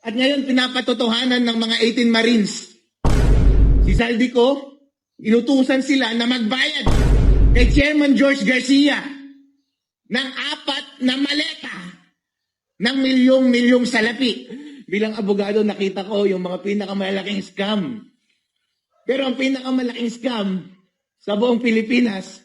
At ngayon pinapatotohanan ng mga 18 Marines. Si Saldico, inutusan sila na magbayad kay Chairman George Garcia ng 4 na maleta ng milyong-milyong salapi. Bilang abogado, nakita ko yung mga pinakamalaking scam. Pero ang pinakamalaking scam sa buong Pilipinas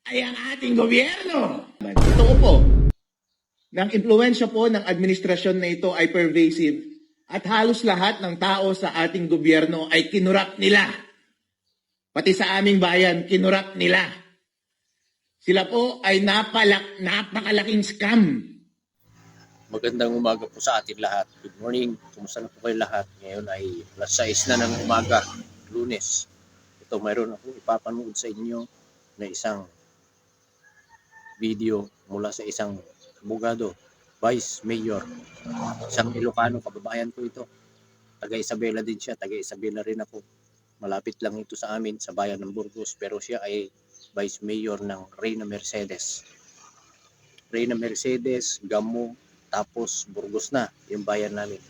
ay ang ating gobyerno. Totoo po, ng impluwensya po ng administrasyon na ito ay pervasive at halos lahat ng tao sa ating gobyerno ay kinurap nila. Pati sa aming bayan, kinurap nila. Sila po ay napakalaking scam. Magandang umaga po sa atin lahat. Good morning. Kumusta na po kayo lahat? Ngayon ay alas 6 na ng umaga, Lunes. Ito, mayroon akong ipapanood sa inyo na isang video mula sa isang abogado, Vice Mayor. Isang Ilocano, kababayan ko ito. Taga Isabela din siya, taga Isabela rin ako. Malapit lang ito sa amin, sa bayan ng Burgos. Pero siya ay Vice Mayor ng Reyna Mercedes. Reyna Mercedes, Gamo, tapos Burgos na, yung bayan namin.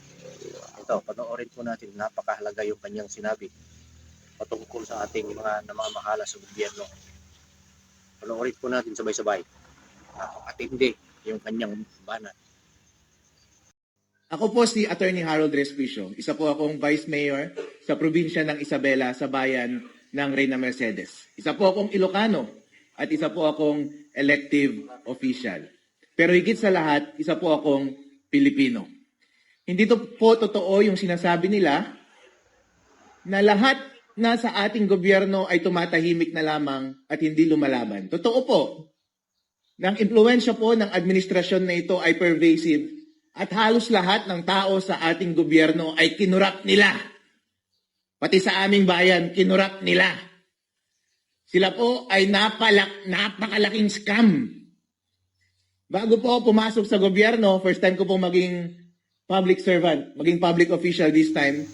Ito, panoorin po natin, napakahalaga yung kanyang sinabi patungkol sa ating mga namamahala sa gobyerno. Panoorin po natin sabay-sabay. Napakatindi yung kanyang banat. Ako po si Attorney Harold Respicio. Isa po akong Vice Mayor sa probinsya ng Isabela sa bayan ng Reyna Mercedes. Isa po akong Ilocano at isa po akong elective official. Pero higit sa lahat, isa po akong Pilipino. Hindi po totoo yung sinasabi nila na lahat na sa ating gobyerno ay tumatahimik na lamang at hindi lumalaban. Totoo po, ng impluwensya po ng administrasyon na ito ay pervasive at halos lahat ng tao sa ating gobyerno ay kinurap nila. Pati sa aming bayan, kinurap nila. Sila po ay napakalaking scam. Bago po ako pumasok sa gobyerno, first time ko po maging public servant, maging public official this time.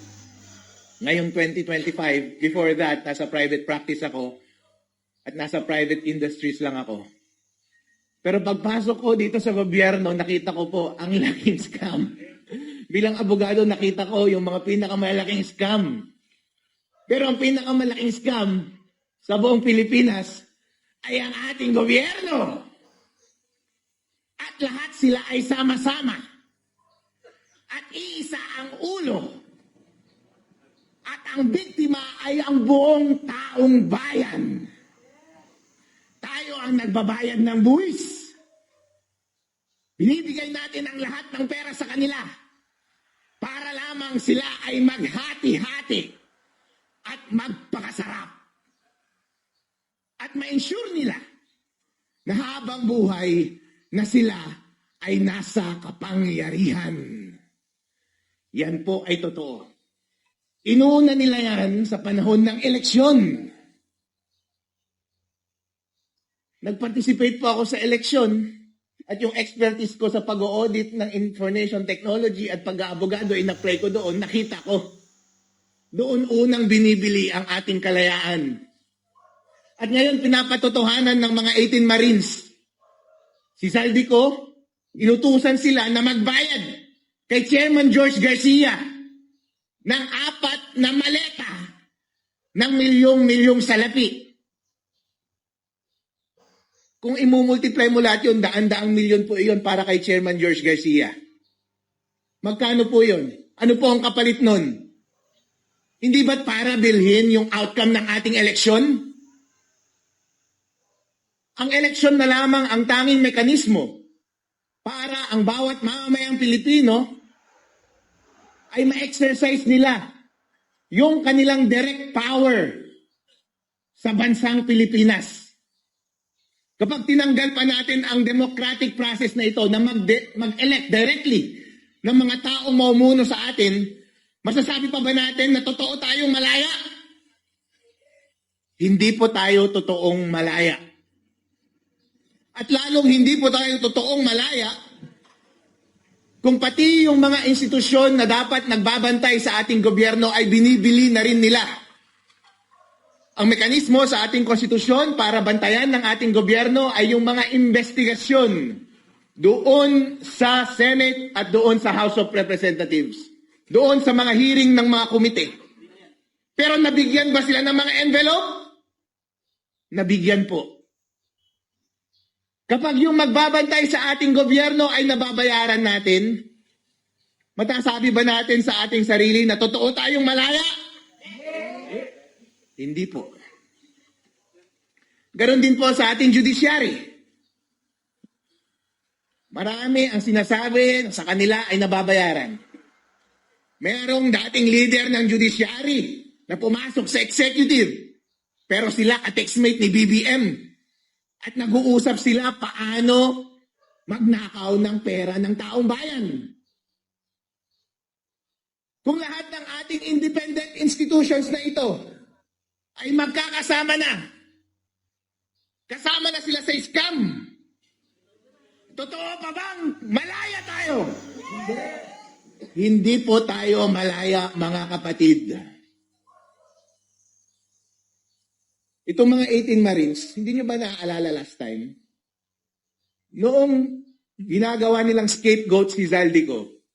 Ngayong 2025, before that, nasa private practice ako at nasa private industries lang ako. Pero pagpasok ko dito sa gobyerno, nakita ko po ang laking scam. Bilang abogado, nakita ko yung mga pinakamalaking scam. Pero ang pinakamalaking scam sa buong Pilipinas ay ang ating gobyerno. At lahat sila ay sama-sama. At iisa ang ulo. At ang biktima ay ang buong taong bayan. Tayo ang nagbabayad ng buwis. Binibigay natin ang lahat ng pera sa kanila para lamang sila ay maghati-hati at magpakasarap. At ma-ensure nila na habang buhay na sila ay nasa kapangyarihan. Yan po ay totoo. Inuuna nila yan sa panahon ng eleksyon. Nag-participate po ako sa eleksyon at yung expertise ko sa pag-audit ng information technology at pag-aabogado ay na-play ko doon, nakita ko. Doon unang binibili ang ating kalayaan. At ngayon pinapatotohanan ng mga 18 Marines. Si Saldico, inutusan sila na magbayad kay Chairman George Garcia ng 4 na maleta ng milyong-milyong salapi. Kung imumultiply mo lahat yun, daan-daang milyon po iyon para kay Chairman George Garcia. Magkano po yun? Ano po ang kapalit nun? Hindi ba't para bilhin yung outcome ng ating eleksyon? Ang eleksyon na lamang ang tanging mekanismo para ang bawat mamamayang Pilipino ay ma-exercise nila yung kanilang direct power sa bansang Pilipinas. Kapag tinanggal pa natin ang democratic process na ito na mag-elect directly ng mga taong mamumuno sa atin, masasabi pa ba natin na totoo tayong malaya? Hindi po tayo totoong malaya. At lalong hindi po tayo totoong malaya kung pati yung mga institusyon na dapat nagbabantay sa ating gobyerno ay binibili na rin nila. Ang mekanismo sa ating konstitusyon para bantayan ng ating gobyerno ay yung mga investigasyon doon sa Senate at doon sa House of Representatives. doon sa mga hearing ng mga komite. Pero nabigyan ba sila ng mga envelope? Nabigyan po. Kapag yung magbabantay sa ating gobyerno ay nababayaran natin, matasabi ba natin sa ating sarili na totoo tayong malaya? Hindi po. Ganon din po sa ating judiciary. Marami ang sinasabi sa kanila ay nababayaran. Merong dating leader ng judiciary na pumasok sa executive, pero sila ka-textmate ni BBM. At nag-uusap sila paano magnakaw ng pera ng taong bayan. Kung lahat ng ating independent institutions na ito ay magkakasama na, kasama na sila sa scam, totoo pa bang malaya tayo? Hindi po tayo malaya, mga kapatid. Itong mga 18 Marines, hindi nyo ba naaalala last time? Noong ginagawa nilang scapegoat si Zaldico,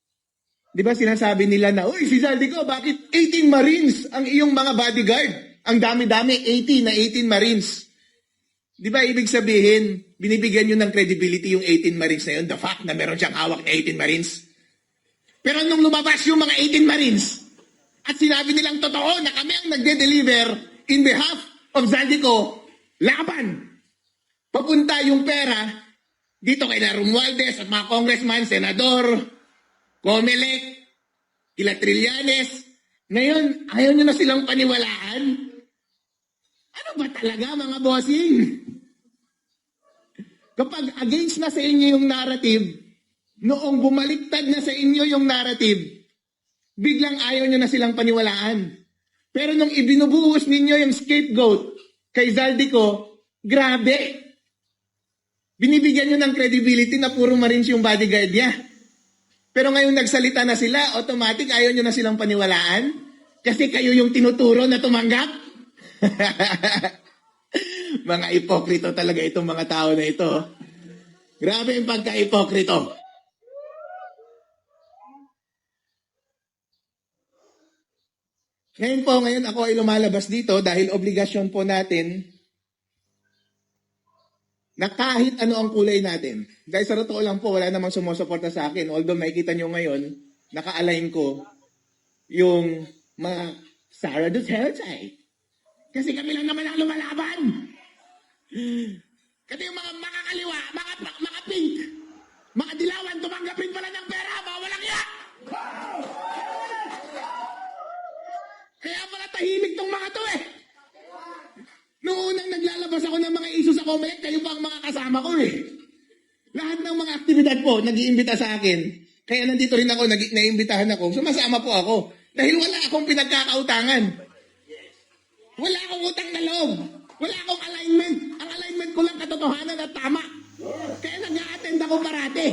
di ba sinasabi nila na, uy, si Zaldico, bakit 18 Marines ang iyong mga bodyguard? Ang dami-dami, 18 Marines. Di ba ibig sabihin, binibigyan nyo ng credibility yung 18 Marines na yun, the fact na meron siyang hawak na 18 Marines. Pero nung lumabas yung mga 18 Marines, at sinabi nilang totoo na kami ang nagde-deliver in behalf of Zaldico, laban. Papunta yung pera dito kay Romualdez at mga congressman, senador, Comelec, kila Trillanes. Ngayon, ayaw nyo na silang paniwalaan? Ano ba talaga, mga bossing? Kapag against na sa inyo yung narrative, noong bumaliktad na sa inyo yung narrative, biglang ayaw nyo na silang paniwalaan. Pero nung ibinubuhos ninyo yung scapegoat kay Zaldico, grabe. Binibigyan nyo ng credibility na puro Marines yung bodyguard niya. Pero ngayon nagsalita na sila, automatic ayaw nyo na silang paniwalaan? Kasi kayo yung tinuturo na tumanggap? Mga ipokrito talaga itong mga tao na ito. Grabe yung pagka-ipokrito. Ngayon ako ay lumalabas dito dahil obligasyon po natin na kahit ano ang kulay natin. Dahil sa totoo lang po, wala namang sumusuporta sa akin. Although makikita nyo ngayon, naka-align ko yung mga Sara Duterte. Kasi kami lang naman ang lumalaban. Kasi yung mga makakaliwa, mga pink, mga dilawan, tumanggapin pala ng pera, mawalang yan! Kaya pala tahimik tong mga to eh. Noong unang naglalabas ako ng mga issues sa Comelec, kayo pa ang mga kasama ko eh. Lahat ng mga aktibidad po, nag-iimbita sa akin. Kaya nandito rin ako, naiimbitahan ako. Sumasama po ako. Dahil wala akong pinagkakautangan. Wala akong utang na loob. Wala akong alignment. Ang alignment ko lang katotohanan at tama. Kaya nag-a-attend ako parate.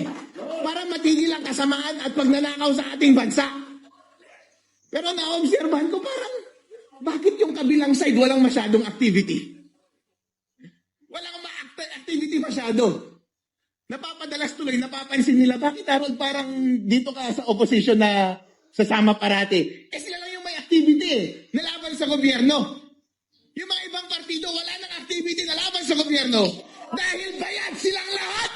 Para matigil ang kasamaan at pagnanakaw sa ating bansa. Pero na-obserbahan ko parang, bakit yung kabilang side walang masyadong activity? Walang activity masyado. Napapadalas tuloy, napapansin nila, bakit Harold parang dito ka sa opposition na sasama parate? Eh sila lang yung may activity eh, nalaban sa gobyerno. Yung mga ibang partido, wala nang activity na laban sa gobyerno. Dahil bayad silang lahat!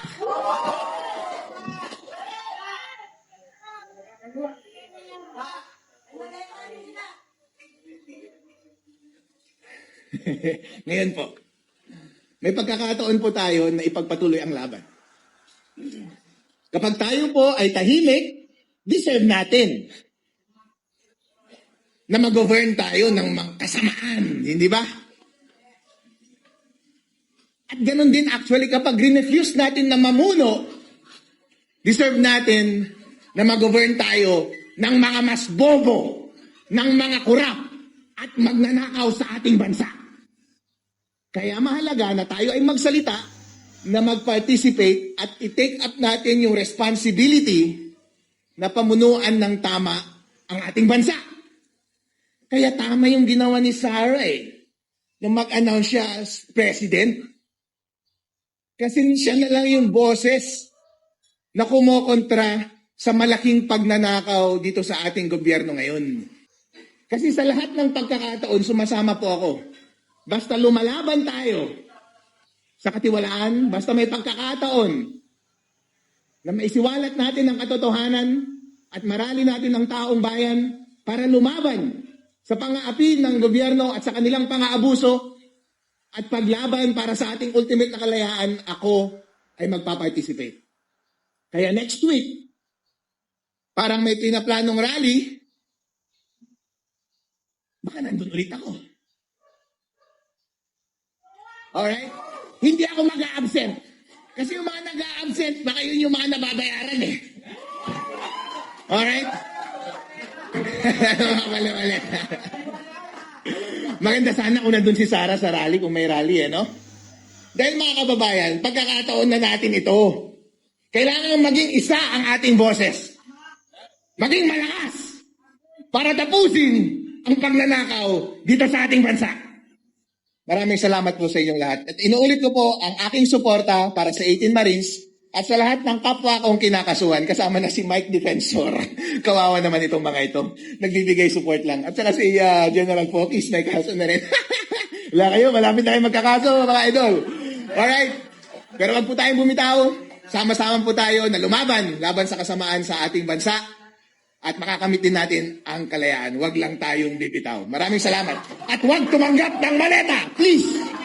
Ngayon po, may pagkakataon po tayo na ipagpatuloy ang laban. Kapag tayo po ay tahimik, deserve natin na mag-govern tayo ng mga kasamaan, hindi ba? At ganun din actually kapag refuse natin na mamuno, deserve natin na mag-govern tayo ng mga mas bobo, ng mga kurap, at magnanakaw sa ating bansa. Kaya mahalaga na tayo ay magsalita, na mag-participate at i-take up natin yung responsibility na pamunuan ng tama ang ating bansa. Kaya tama yung ginawa ni Sara na mag-announce siya as president. Kasi siya na lang yung boses na kumokontra sa malaking pagnanakaw dito sa ating gobyerno ngayon. Kasi sa lahat ng pagkakataon, sumasama po ako. Basta lumalaban tayo sa katiwalaan, basta may pagkakataon na maisiwalat natin ang katotohanan at marali natin ang taong bayan para lumaban sa pang-aapi ng gobyerno at sa kanilang pang-aabuso at paglaban para sa ating ultimate na kalayaan, ako ay magpa-participate. Kaya next week, parang may pinaplanong rally, baka nandun ulit ako. Alright? Hindi ako mag-a-absent. Kasi yung mga nag-a-absent, baka yun yung mga nababayaran eh. Alright? Mali. Maganda sana kung nandun si Sarah sa rally, kung may rally no? Dahil mga kababayan, pagkakataon na natin ito. Kailangan maging isa ang ating boses. Maging malakas para tapusin ang pagnanakaw dito sa ating bansa. Maraming salamat po sa inyong lahat. At inuulit ko po ang aking suporta para sa 18 Marines at sa lahat ng kapwa kong kinakasuhan, kasama na si Mike Defensor. Kawawa naman itong mga ito. Nagbibigay support lang. At saka si General Fokis, may kaso na rin. Wala kayo, malapit na kayo magkakaso, mga idol. Alright? Pero wag po tayong bumitaw. Sama-sama po tayo na lumaban, laban sa kasamaan sa ating bansa. At makakamit din natin ang kalayaan. Huwag lang tayong bibitaw. Maraming salamat. At huwag tumanggap ng maleta, please!